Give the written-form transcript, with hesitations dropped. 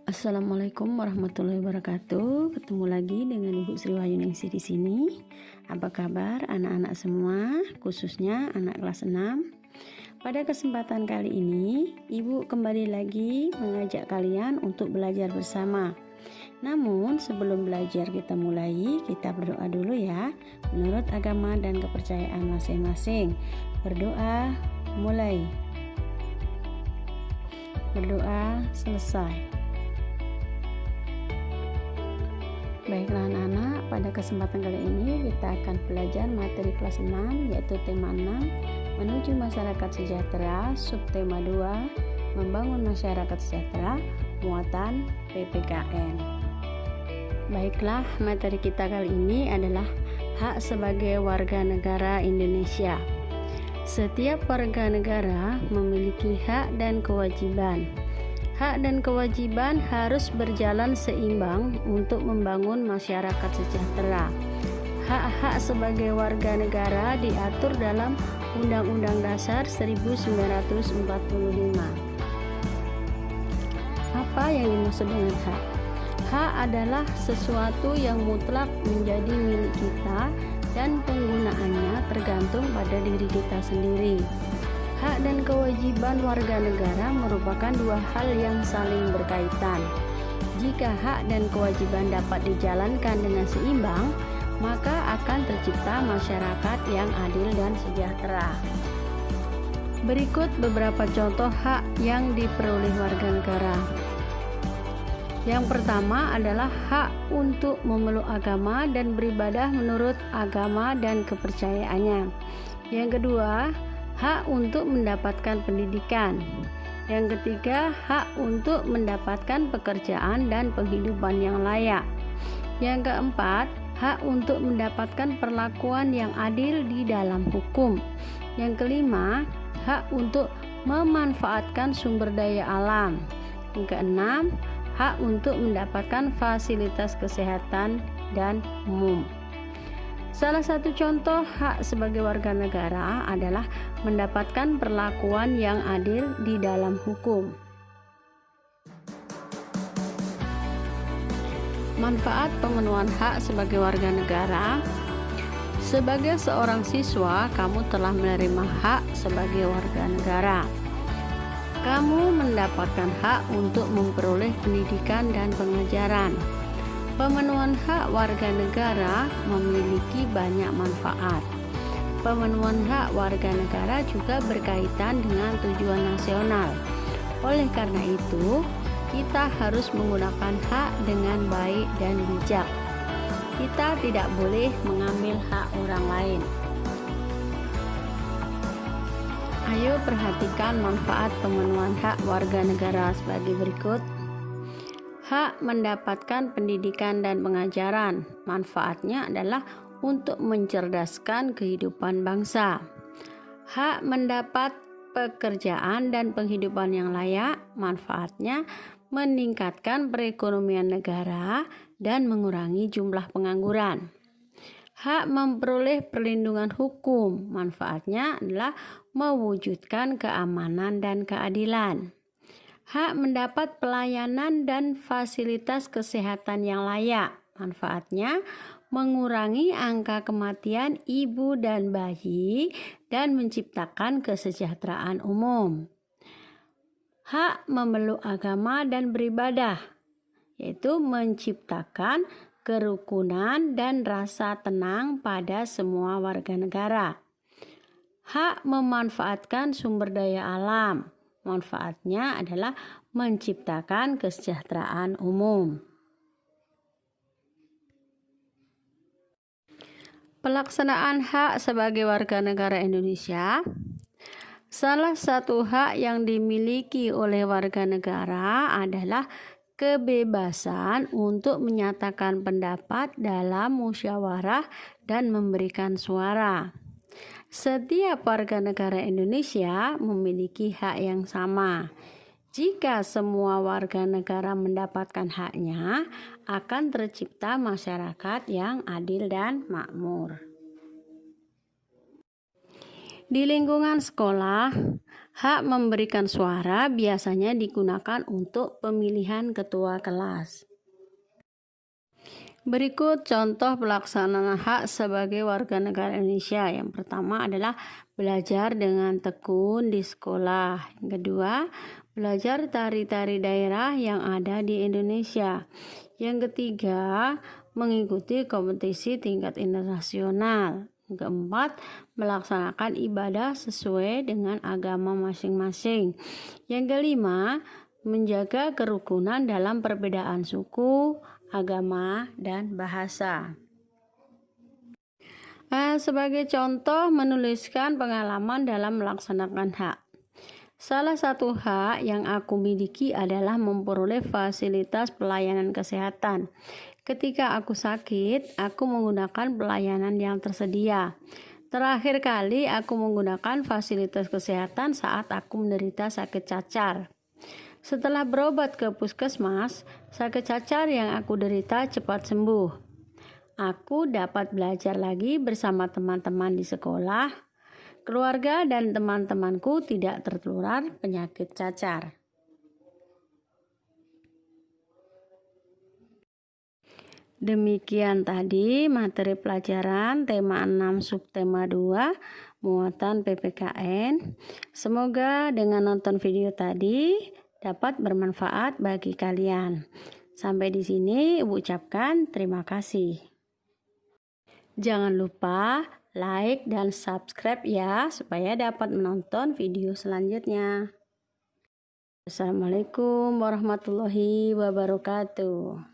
Assalamualaikum warahmatullahi wabarakatuh. Ketemu lagi dengan Ibu Sri Wahyuningsih di sini. Apa kabar anak-anak semua, khususnya anak kelas 6? Pada kesempatan kali ini, Ibu kembali lagi mengajak kalian untuk belajar bersama. Namun sebelum belajar kita mulai, kita berdoa dulu ya, menurut agama dan kepercayaan masing-masing. Berdoa mulai. Berdoa selesai. Baiklah anak-anak, pada kesempatan kali ini kita akan belajar materi kelas 6 yaitu tema 6 menuju masyarakat sejahtera, subtema 2 membangun masyarakat sejahtera, muatan PPKN. Baiklah, materi kita kali ini adalah hak sebagai warga negara Indonesia. Setiap warga negara memiliki hak dan kewajiban. Hak dan kewajiban harus berjalan seimbang untuk membangun masyarakat sejahtera. Hak-hak sebagai warga negara diatur dalam Undang-Undang Dasar 1945. Apa yang dimaksud dengan hak? Hak adalah sesuatu yang mutlak menjadi milik kita dan penggunaannya tergantung pada diri kita sendiri. Hak dan kewajiban warga negara merupakan dua hal yang saling berkaitan. Jika hak dan kewajiban dapat dijalankan dengan seimbang, maka akan tercipta masyarakat yang adil dan sejahtera. Berikut beberapa contoh hak yang diperoleh warga negara. Yang pertama adalah hak untuk memeluk agama dan beribadah menurut agama dan kepercayaannya. Yang kedua, hak untuk mendapatkan pendidikan. Yang ketiga, hak untuk mendapatkan pekerjaan dan penghidupan yang layak. Yang keempat, hak untuk mendapatkan perlakuan yang adil di dalam hukum. Yang kelima, hak untuk memanfaatkan sumber daya alam. Yang keenam, hak untuk mendapatkan fasilitas kesehatan dan umum. Salah satu contoh hak sebagai warga negara adalah mendapatkan perlakuan yang adil di dalam hukum. Manfaat pemenuhan hak sebagai warga negara. Sebagai seorang siswa, kamu telah menerima hak sebagai warga negara. Kamu mendapatkan hak untuk memperoleh pendidikan dan pengajaran. Pemenuhan hak warga negara memiliki banyak manfaat. Pemenuhan hak warga negara juga berkaitan dengan tujuan nasional. Oleh karena itu, kita harus menggunakan hak dengan baik dan bijak. Kita tidak boleh mengambil hak orang lain. Ayo perhatikan manfaat pemenuhan hak warga negara sebagai berikut. Hak mendapatkan pendidikan dan pengajaran. Manfaatnya adalah untuk mencerdaskan kehidupan bangsa. Hak mendapat pekerjaan dan penghidupan yang layak. Manfaatnya meningkatkan perekonomian negara dan mengurangi jumlah pengangguran. Hak memperoleh perlindungan hukum. Manfaatnya adalah mewujudkan keamanan dan keadilan. Hak mendapat pelayanan dan fasilitas kesehatan yang layak. Manfaatnya mengurangi angka kematian ibu dan bayi dan menciptakan kesejahteraan umum. Hak memeluk agama dan beribadah, yaitu menciptakan kerukunan dan rasa tenang pada semua warga negara. Hak memanfaatkan sumber daya alam. Manfaatnya adalah menciptakan kesejahteraan umum. Pelaksanaan hak sebagai warga negara Indonesia. Salah satu hak yang dimiliki oleh warga negara adalah kebebasan untuk menyatakan pendapat dalam musyawarah dan memberikan suara. Setiap warga negara Indonesia memiliki hak yang sama. Jika semua warga negara mendapatkan haknya, akan tercipta masyarakat yang adil dan makmur. Di lingkungan sekolah, Hak memberikan suara biasanya digunakan untuk pemilihan ketua kelas. Berikut contoh pelaksanaan hak sebagai warga negara Indonesia. Yang pertama adalah belajar dengan tekun di sekolah. Yang kedua, belajar tari-tari daerah yang ada di Indonesia. Yang ketiga, mengikuti kompetisi tingkat internasional. Yang keempat, melaksanakan ibadah sesuai dengan agama masing-masing. Yang kelima, menjaga kerukunan dalam perbedaan suku, agama, dan bahasa. Sebagai contoh, menuliskan pengalaman dalam melaksanakan hak. Salah satu hak yang aku miliki adalah memperoleh fasilitas pelayanan kesehatan. Ketika aku sakit, aku menggunakan pelayanan yang tersedia. Terakhir kali aku menggunakan fasilitas kesehatan saat aku menderita sakit cacar. Setelah berobat ke puskesmas, sakit cacar yang aku derita cepat sembuh. Aku dapat belajar lagi bersama teman-teman di sekolah. Keluarga dan teman-temanku tidak tertular penyakit cacar. Demikian tadi materi pelajaran tema 6 subtema 2 muatan PPKN. Semoga dengan nonton video tadi dapat bermanfaat bagi kalian. Sampai di sini Ibu ucapkan terima kasih. Jangan lupa like dan subscribe ya supaya dapat menonton video selanjutnya. Assalamualaikum warahmatullahi wabarakatuh.